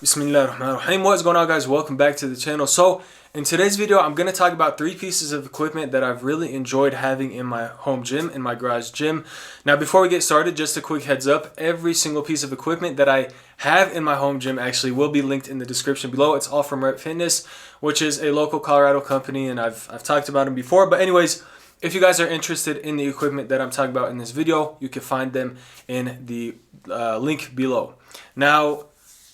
Bismillahirrahmanirrahim. What's going on, guys? Welcome back to the channel. So in today's video, I'm going to talk about 3 pieces of equipment that I've really enjoyed having in my home gym, in my garage gym. Now before we get started, just a quick heads up, every single piece of equipment that I have in my home gym actually will be linked in the description below. It's all from Rep Fitness, which is a local Colorado company, and I've talked about them before. But anyways, if you guys are interested in the equipment that I'm talking about in this video, you can find them in the link below. Now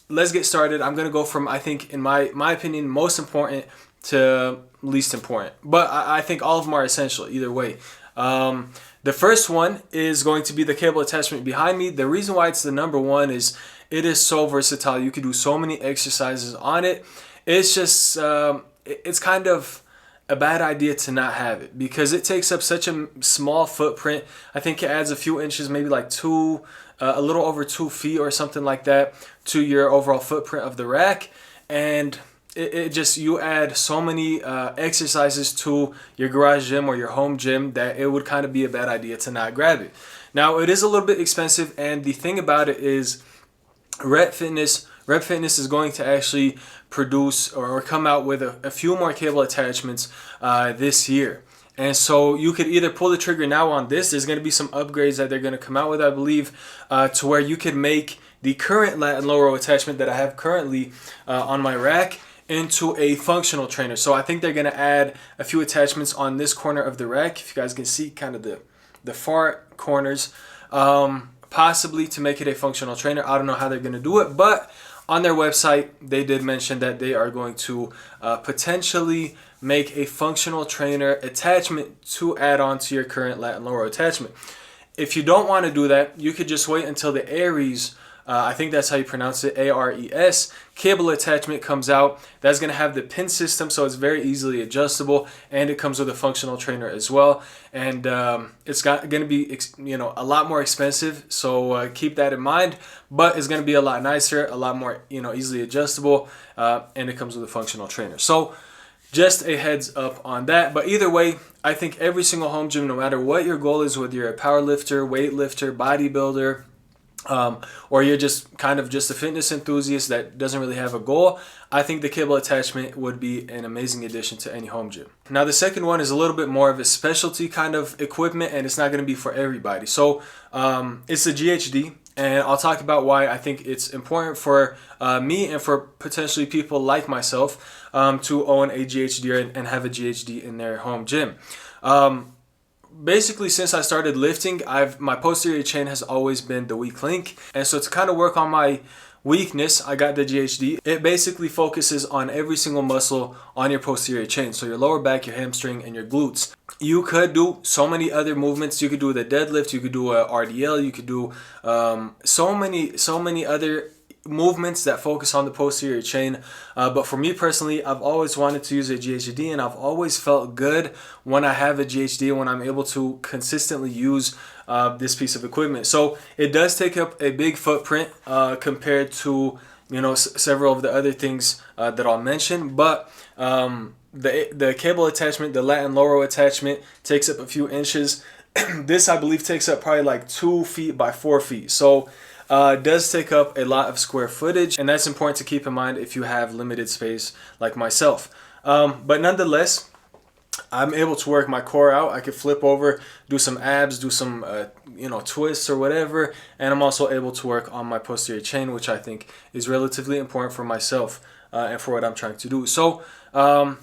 let's get started. I'm going to go from, I think, in my opinion, most important to least important. But I think all of them are essential either way. The first one is going to be the cable attachment behind me. The reason why it's the number one is it is so versatile. You can do so many exercises on it. It's just, it's kind of a bad idea to not have it because it takes up such a small footprint. I think it adds a few inches, maybe like a little over 2 feet or something like that to your overall footprint of the rack, and it just, you add so many exercises to your garage gym or your home gym that it would kind of be a bad idea to not grab it. Now it is a little bit expensive, and the thing about it is Rep Fitness is going to actually produce or come out with a few more cable attachments this year. And so you could either pull the trigger now on this. There's going to be some upgrades that they're going to come out with, I believe, to where you could make the current lat and lower row attachment that I have currently on my rack into a functional trainer. So I think they're going to add a few attachments on this corner of the rack. If you guys can see kind of the far corners, possibly to make it a functional trainer. I don't know how they're going to do it, but on their website, they did mention that they are going to potentially make a functional trainer attachment to add on to your current lat and lower row attachment. If you don't want to do that, you could just wait until the Aries, I think that's how you pronounce it, ARES, cable attachment comes out. That's going to have the pin system, so it's very easily adjustable, and it comes with a functional trainer as well. And it's going to be, a lot more expensive, so keep that in mind. But it's going to be a lot nicer, a lot more, easily adjustable, and it comes with a functional trainer. So just a heads up on that. But either way, I think every single home gym, no matter what your goal is, whether you're a power lifter, weightlifter, bodybuilder, or you're just kind of just a fitness enthusiast that doesn't really have a goal, I think the cable attachment would be an amazing addition to any home gym. Now the second one is a little bit more of a specialty kind of equipment, and it's not going to be for everybody. So it's the GHD, and I'll talk about why I think it's important for me and for potentially people like myself to own a GHD and have a GHD in their home gym. Basically, since I started lifting, my posterior chain has always been the weak link, and so to kind of work on my weakness, I got the GHD. It basically focuses on every single muscle on your posterior chain, so your lower back, your hamstring, and your glutes. You could do so many other movements. You could do the deadlift, you could do a RDL, you could do so many other movements that focus on the posterior chain, but for me personally, I've always wanted to use a GHD, and I've always felt good when I have a GHD, when I'm able to consistently use this piece of equipment. So it does take up a big footprint compared to several of the other things that I'll mention, but the cable attachment, the lat and lower row attachment, takes up a few inches. This, I believe, takes up probably like 2 feet by 4 feet. So it does take up a lot of square footage, and that's important to keep in mind if you have limited space like myself. But nonetheless, I'm able to work my core out. I could flip over, do some abs, do some twists or whatever, and I'm also able to work on my posterior chain, which I think is relatively important for myself and for what I'm trying to do. So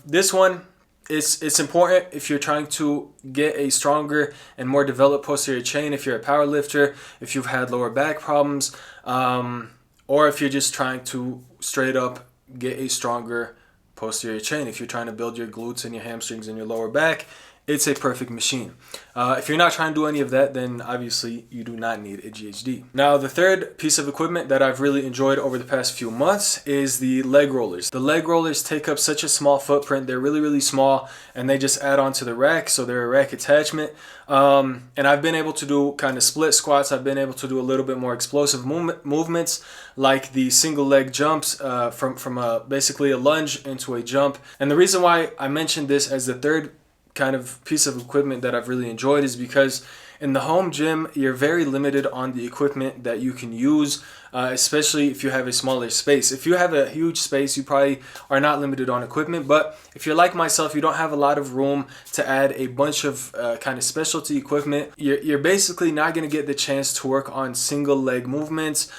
this one, it's important if you're trying to get a stronger and more developed posterior chain, if you're a power lifter, if you've had lower back problems, or if you're just trying to straight up get a stronger posterior chain. If you're trying to build your glutes and your hamstrings and your lower back, it's a perfect machine. If you're not trying to do any of that, then obviously you do not need a GHD. Now, the third piece of equipment that I've really enjoyed over the past few months is the leg rollers. The leg rollers take up such a small footprint. They're really, really small, and they just add on to the rack, so they're a rack attachment. And I've been able to do kind of split squats. I've been able to do a little bit more explosive movements, like the single leg jumps from basically a lunge into a jump. And the reason why I mentioned this as the third kind of piece of equipment that I've really enjoyed is because in the home gym, you're very limited on the equipment that you can use, especially if you have a smaller space. If you have a huge space, you probably are not limited on equipment, but if you're like myself, you don't have a lot of room to add a bunch of kind of specialty equipment, you're basically not going to get the chance to work on single leg movements,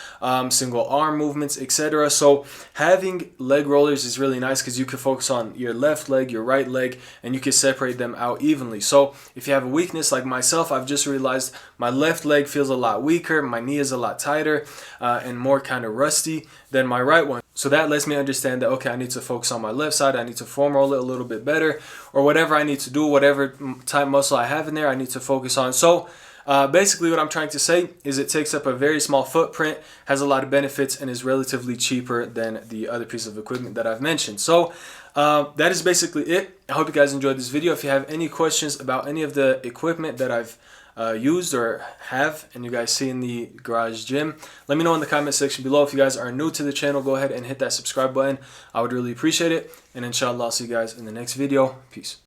single arm movements, etc. So having leg rollers is really nice because you can focus on your left leg, your right leg, and you can separate them out evenly. So if you have a weakness like myself, I've just realized my left leg feels a lot weaker, my knee is a lot tighter and more kind of rusty than my right one. So that lets me understand that, okay, I need to focus on my left side, I need to foam roll it a little bit better, or whatever I need to do, whatever type muscle I have in there, I need to focus on. So basically what I'm trying to say is it takes up a very small footprint, has a lot of benefits, and is relatively cheaper than the other piece of equipment that I've mentioned. So that is basically it. I hope you guys enjoyed this video. If you have any questions about any of the equipment that I've used or have and you guys see in the garage gym, let me know in the comment section below. If you guys are new to the channel, go ahead and hit that subscribe button. I would really appreciate it. And inshallah, I'll see you guys in the next video. Peace.